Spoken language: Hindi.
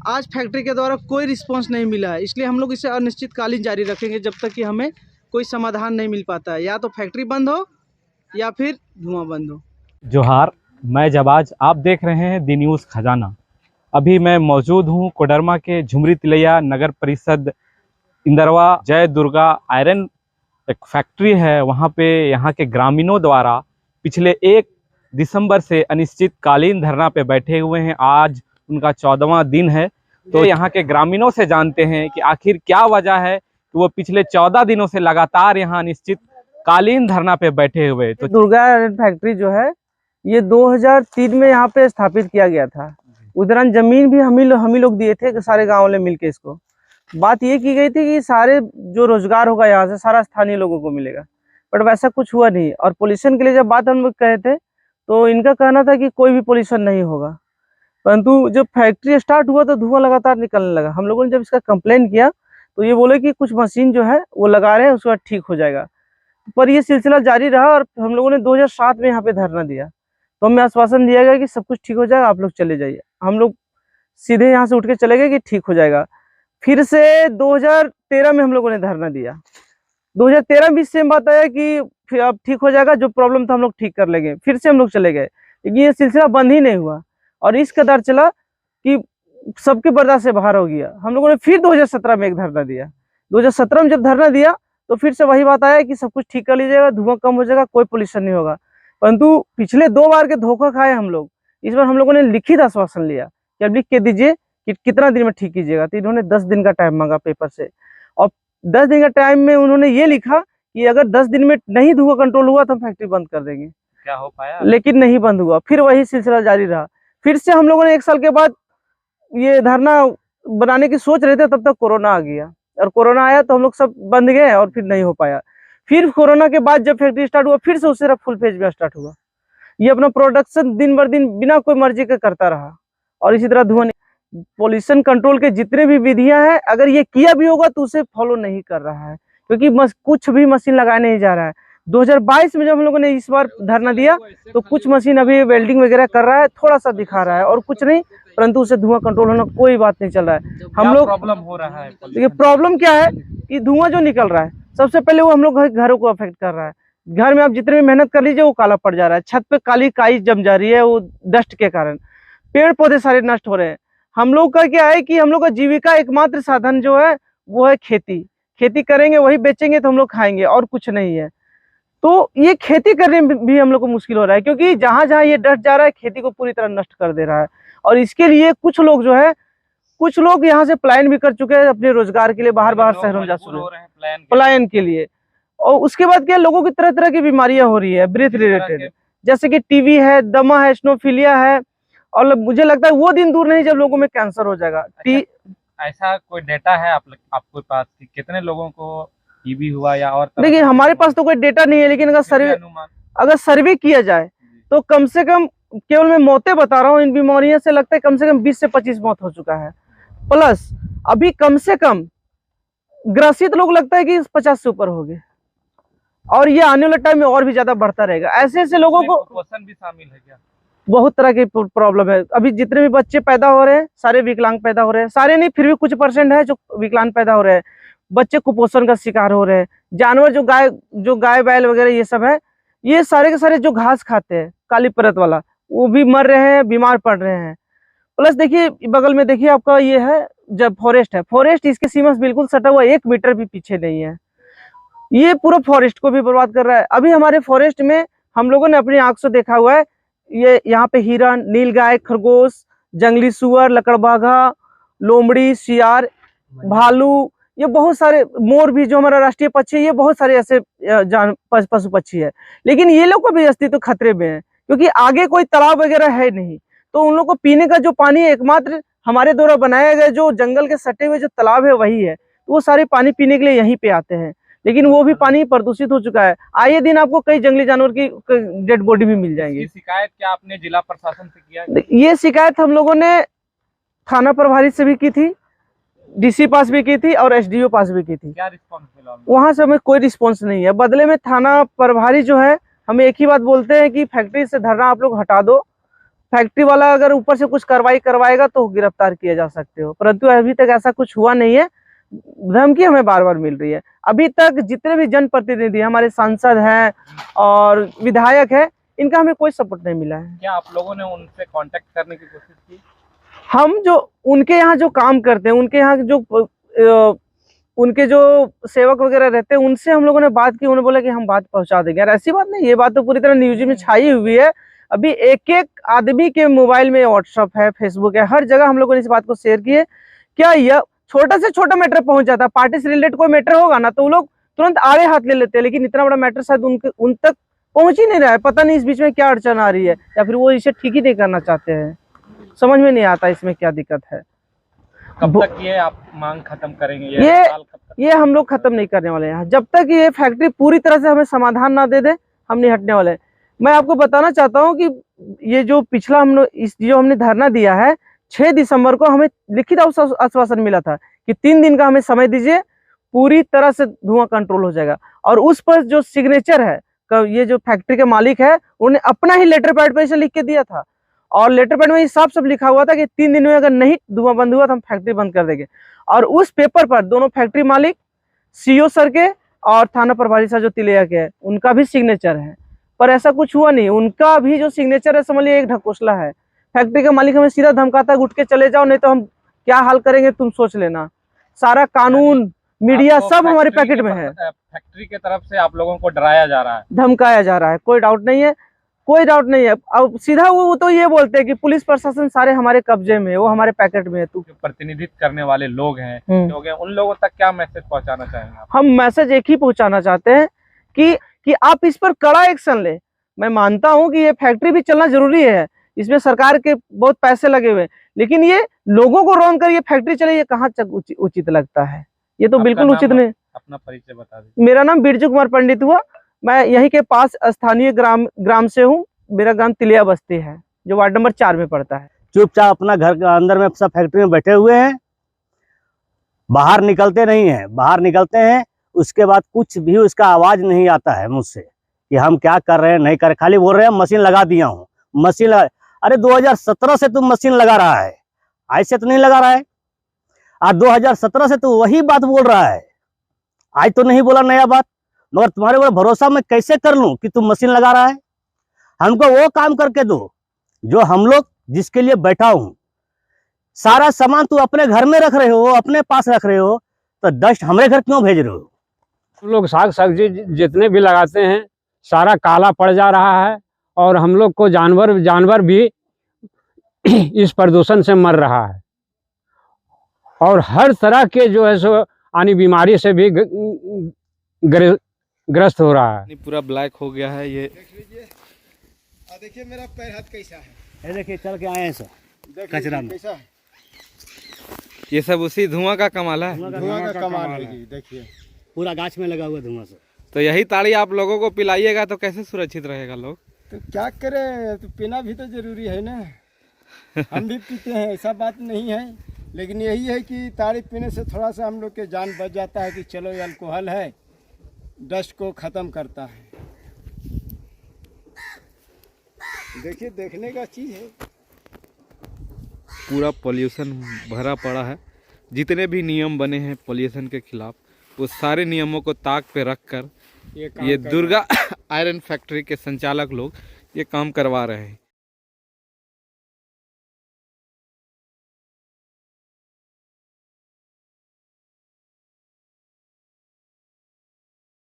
आज फैक्ट्री के द्वारा कोई रिस्पांस नहीं मिला है, इसलिए हम लोग इसे अनिश्चितकालीन जारी रखेंगे जब तक कि हमें कोई समाधान नहीं मिल पाता है। या तो फैक्ट्री बंद हो या फिर धुआं बंद हो। जोहार, मैं जबाज, आप देख रहे हैं दी न्यूज़ खजाना। अभी मैं मौजूद हूं कोडरमा के झुमरी तिलैया नगर परिषद इंदरवा जय दुर्गा आयरन एक फैक्ट्री है। वहां पे यहाँ के ग्रामीणों द्वारा पिछले 1 दिसंबर से अनिश्चितकालीन धरना पे बैठे हुए हैं। आज उनका 14वां दिन है। तो यहाँ के ग्रामीणों से जानते हैं कि आखिर क्या वजह है कि वो पिछले 14 दिनों से लगातार यहाँ अनिश्चितकालीन धरना पे बैठे हुए। तो दुर्गा आयरन फैक्ट्री जो है ये 2003 में यहाँ पे स्थापित किया गया था। उस दौरान जमीन भी हम ही लोग दिए थे, सारे गाँव ने मिलके इसको। बात ये की गई थी कि सारे जो रोजगार होगा यहाँ से सारा स्थानीय लोगों को मिलेगा, बट वैसा कुछ हुआ नहीं। और पोल्यूशन के लिए जब बात हम लोग कहे थे तो इनका कहना था कि कोई भी पोल्यूशन नहीं होगा, परंतु जब फैक्ट्री स्टार्ट हुआ तो धुआं लगातार निकलने लगा। हम लोगों ने जब इसका कंप्लेन किया तो ये बोले कि कुछ मशीन जो है वो लगा रहे हैं, उसके बाद ठीक हो जाएगा। पर ये सिलसिला जारी रहा और हम लोगों ने 2007 में यहाँ पे धरना दिया, तो हमें आश्वासन दिया गया कि सब कुछ ठीक हो जाएगा, आप लोग चले जाइए। हम लोग सीधे यहाँ से उठ के चले गए कि ठीक हो जाएगा। फिर से 2013 में हम लोगों ने धरना दिया। 2013 में भी सेम बात आया कि फिर अब ठीक हो जाएगा, जो प्रॉब्लम था हम लोग ठीक कर लेंगे। फिर से हम लोग चले गए, लेकिन ये सिलसिला बंद ही नहीं हुआ और इस कदर चला कि सबके बर्दाश्त से बाहर हो गया। हम लोगों ने फिर 2017 में एक धरना दिया। 2017 में जब धरना दिया तो फिर से वही बात आया कि सब कुछ ठीक कर लीजिएगा, धुआं कम हो जाएगा, कोई पोल्यूशन नहीं होगा। परंतु पिछले 2 बार के धोखा खाए हम लोग। इस बार हम लोगों ने लिखित आश्वासन लिया कि अब लिख के दीजिए कि कितना दिन में ठीक कीजिएगा। तो इन्होंने 10 दिन का टाइम मांगा पेपर से, और 10 दिन का टाइम में उन्होंने ये लिखा कि अगर 10 दिन में नहीं धुआं कंट्रोल हुआ तो हम फैक्ट्री बंद कर देंगे। क्या हो पाया? लेकिन नहीं बंद हुआ, फिर वही सिलसिला जारी रहा। फिर से हम लोगों ने 1 साल के बाद ये धरना बनाने की सोच रहे थे, तब तक कोरोना आ गया और कोरोना आया तो हम लोग सब बंद गए और फिर नहीं हो पाया। फिर कोरोना के बाद जब फैक्ट्री स्टार्ट हुआ फिर से उस तरफ फुल फेज में स्टार्ट हुआ। ये अपना प्रोडक्शन दिन बर दिन बिना कोई मर्जी के करता रहा और इसी तरह धुआं। पोल्यूशन कंट्रोल के जितने भी विधियां हैं, अगर ये किया भी होगा तो उसे फॉलो नहीं कर रहा है, क्योंकि कुछ भी मशीन लगाया नहीं जा रहा है। 2022 में जब हम लोगों ने इस बार धरना दिया तो कुछ मशीन अभी वेल्डिंग वगैरह कर रहा है, थोड़ा सा दिखा रहा है और कुछ नहीं, परंतु उसे धुआं कंट्रोल होना कोई बात नहीं चल रहा है। हम लोग प्रॉब्लम हो रहा है, देखिए प्रॉब्लम क्या है कि धुआं जो निकल रहा है सबसे पहले वो हम लोग घरों को अफेक्ट कर रहा है। घर में आप जितने भी मेहनत कर लीजिए वो काला पड़ जा रहा है, छत पे काली काई जम जा रही है वो डस्ट के कारण। पेड़ पौधे सारे नष्ट हो रहे हैं। हम लोग का क्या है कि हम लोग का जीविका एकमात्र साधन जो है वो है खेती। खेती करेंगे वही बेचेंगे तो हम लोग खाएंगे, और कुछ नहीं है। तो ये खेती करने में भी हम लोग को मुश्किल हो रहा है, क्योंकि जहां जहां ये डस्ट जा रहा है खेती को पूरी तरह नष्ट कर दे रहा है। और इसके लिए कुछ लोग जो है, कुछ लोग यहाँ से पलायन भी कर चुके हैं अपने रोजगार के लिए, बाहर शहरों में जा चुके हैं पलायन के लिए। और उसके बाद क्या, लोगों की तरह तरह की बीमारियां हो रही है ब्रीथ रिलेटेड, जैसे कि टीबी है, दमा है, स्नोफिलिया है, और मुझे लगता है वो दिन दूर नहीं जब लोगों में कैंसर हो जाएगा। ऐसा कोई डेटा है आपके पास कि कितने लोगों को टीबी हुआ या और? देखिए हमारे पास तो कोई डेटा नहीं है, लेकिन अगर सर्वे किया जाए तो कम से कम, केवल मैं मौतें बता रहा हूँ, इन बीमारियों से लगता है कम से कम 20 से 25 मौत हो चुका है। प्लस अभी कम से कम ग्रसित लोग लगता है कि 50 से ऊपर हो गए, और ये आने वाले टाइम में और भी ज्यादा बढ़ता रहेगा। ऐसे ऐसे लोगों को कुपोषण भी शामिल है क्या? बहुत तरह की प्रॉब्लम है। अभी जितने भी बच्चे पैदा हो रहे हैं सारे विकलांग पैदा हो रहे हैं, सारे नहीं फिर भी कुछ % है जो विकलांग पैदा हो रहे हैं। बच्चे कुपोषण का शिकार हो रहे हैं। जानवर जो गाय बैल वगैरह ये सब है, ये सारे के सारे जो घास खाते हैं काली परत वाला, वो भी मर रहे हैं, बीमार पड़ रहे हैं। प्लस देखिए बगल में देखिए आपका ये है जब फॉरेस्ट है, फॉरेस्ट इसके सीमा से बिल्कुल सटा हुआ 1 मीटर भी पीछे नहीं है। ये पूरा फॉरेस्ट को भी बर्बाद कर रहा है। अभी हमारे फॉरेस्ट में हम लोगों ने अपनी आंख से देखा हुआ है, ये यहाँ पे हिरन, नीलगाय, खरगोश, जंगली सुअर, लकड़बाघा, लोमड़ी, सियार, भालू, ये बहुत सारे, मोर भी जो हमारा राष्ट्रीय पक्षी है, ये बहुत सारे ऐसे पशु पक्षी है। लेकिन ये लोग का भी अस्तित्व खतरे में है, क्योंकि आगे कोई तालाब वगैरह है नहीं। तो उन लोग को पीने का जो पानी है एकमात्र हमारे द्वारा बनाया गया जो जंगल के सटे हुए जो तालाब है वही है, तो वो सारे पानी पीने के लिए यहीं पे आते हैं। लेकिन वो भी पानी प्रदूषित हो चुका है। आए दिन आपको कई जंगली जानवर की डेड बॉडी भी मिल जाएंगी। शिकायत क्या आपने जिला प्रशासन से किया? ये शिकायत हम लोगों ने थाना प्रभारी से भी की थी, DC पास भी की थी और SDO पास भी की थी। क्या रिस्पॉन्स मिला? वहां से हमें कोई रिस्पॉन्स नहीं है। बदले में थाना प्रभारी जो है हमें एक ही बात बोलते हैं कि फैक्ट्री से धरना आप लोग हटा दो, फैक्ट्री वाला अगर ऊपर से कुछ कार्रवाई करवाएगा तो गिरफ्तार किया जा सकते हो, परंतु अभी तक ऐसा कुछ हुआ नहीं है। धमकी हमें बार बार मिल रही है। अभी तक जितने भी जनप्रतिनिधि हमारे सांसद हैं और विधायक है, इनका हमें कोई सपोर्ट नहीं मिला है। क्या आप लोगों ने उनसे कांटेक्ट करने की कोशिश की? हम जो उनके यहाँ जो काम करते हैं, उनके यहाँ जो उनके जो सेवक वगैरह रहते हैं, उनसे हम लोगों ने बात की। उन्होंने बोला कि हम बात पहुंचा देंगे। यार ऐसी बात नहीं, ये बात तो पूरी तरह न्यूज में छाई हुई है। अभी एक एक आदमी के मोबाइल में व्हाट्सएप है, फेसबुक है, हर जगह हम लोगों ने इस बात को शेयर की है। क्या यह छोटा से छोटा मैटर पहुंच जाता है, पार्टी से रिलेटेड कोई मैटर होगा ना तो वो लोग तुरंत आड़े हाथ ले लेते हैं, लेकिन इतना बड़ा मैटर शायद उन तक पहुंच ही नहीं रहा है। पता नहीं इस बीच में क्या अड़चन आ रही है, या फिर वो इसे ठीक ही नहीं करना चाहते हैं। समझ में नहीं आता इसमें क्या दिक्कत है। कब तक ये आप मांग खत्म करेंगे? ये हम लोग खत्म नहीं करने वाले हैं। जब तक ये फैक्ट्री पूरी तरह से हमें समाधान ना दे दे, हम नहीं हटने वाले। मैं आपको बताना चाहता हूँ कि ये जो पिछला हमने धरना दिया है, 6 दिसंबर को हमें लिखित आश्वासन मिला था कि 3 दिन का हमें समय दीजिए, पूरी तरह से धुआं कंट्रोल हो जाएगा। और उस पर जो सिग्नेचर है, ये जो फैक्ट्री के मालिक है, उन्होंने अपना ही लेटर पैड पे इसे लिख के दिया था, और लेटर पैड में साफ सब लिखा हुआ था कि 3 दिन में अगर नहीं धुआं बंद हुआ तो हम फैक्ट्री बंद कर देंगे। और उस पेपर पर दोनों फैक्ट्री मालिक, सीईओ सर के और थाना प्रभारी सर जो तिलैया के है, उनका भी सिग्नेचर है। पर ऐसा कुछ हुआ नहीं। उनका भी जो सिग्नेचर है, समझ लीजिए एक ढकोसला है। फैक्ट्री का मालिक हमें सीधा धमकाता है, उठ के चले जाओ, नहीं तो हम क्या हाल करेंगे तुम सोच लेना। सारा कानून, मीडिया सब हमारे पैकेट में है। फैक्ट्री के तरफ से आप लोगों को डराया जा रहा है, धमकाया जा रहा है, कोई डाउट नहीं है, कोई डाउट नहीं है। अब सीधा वो तो ये बोलते हैं कि पुलिस प्रशासन सारे हमारे कब्जे में है, वो हमारे पैकेट में है। तू प्रतिनिधित्व करने वाले लोग हैं, उन लोगों तक क्या मैसेज पहुंचाना चाहेंगे आप? हम मैसेज एक ही पहुंचाना चाहते हैं कि आप इस पर कड़ा एक्शन ले। मैं मानता हूं कि ये फैक्ट्री भी चलना जरूरी है, इसमें सरकार के बहुत पैसे लगे हुए हैं, लेकिन ये लोगों को रौन कर ये फैक्ट्री चले, ये कहाँ उचित लगता है? ये तो बिल्कुल उचित नहीं। अपना परिचय बता दीजिए। मेरा नाम बिरजू कुमार पंडित हुआ, मैं यहीं के पास स्थानीय ग्राम से हूँ। मेरा ग्राम तिलैया बस्ती है, जो वार्ड नंबर 4 में पड़ता है। चुपचाप अपना घर के अंदर में सब फैक्ट्री में बैठे हुए हैं, बाहर निकलते नहीं हैं। बाहर निकलते हैं उसके बाद कुछ भी उसका आवाज नहीं आता है मुझसे कि हम क्या कर रहे हैं नहीं कर रहे। खाली बोल रहे हैं मशीन लगा दिया हूँ, मशीन लगा। अरे 2017 से तुम मशीन लगा रहा है, ऐसे तो नहीं लगा रहा है। आज 2017 से तो वही बात बोल रहा है, आज तो नहीं बोला नया बात। मगर तुम्हारे ऊपर भरोसा मैं कैसे कर लूं कि तुम मशीन लगा रहा है? हमको वो काम करके दो जो हम लोग जिसके लिए बैठा हूं। सारा सामान तू अपने घर में रख रहे हो, अपने पास रख रहे हो, तो डस्ट हमारे घर क्यों भेज रहे हो? हम लोग साग सब्जी जितने भी लगाते हैं सारा काला पड़ जा रहा है, और हम लोग को जानवर भी इस प्रदूषण से मर रहा है, और हर तरह के जो है सो आनी बीमारी से भी ग्रस्त हो रहा है। पूरा ब्लैक हो गया है ये। देखिए मेरा पैर हाथ कैसा है, ये देखिए चल के आए हैं सर कचरा में। कैसा है? ये सब उसी धुआं का कमाल है। धुआं का कमाल है जी। देखिए पूरा गाछ में लगा हुआ धुआं से। तो यही ताड़ी आप लोगों को पिलाइएगा तो कैसे सुरक्षित रहेगा लोग? तो क्या करें, तो पीना भी तो जरूरी है ना। हम भी पीते हैं, ऐसा बात नहीं है, लेकिन यही है कि ताड़ी पीने से थोड़ा सा हम लोग के जान बच जाता है कि चलो ये अल्कोहल है, डस्ट को ख़त्म करता है। देखिए देखने का चीज़ है। पूरा पोल्यूशन भरा पड़ा है। जितने भी नियम बने हैं पोल्यूशन के खिलाफ, वो सारे नियमों को ताक पे रखकर ये दुर्गा आयरन फैक्ट्री के संचालक लोग ये काम करवा रहे हैं।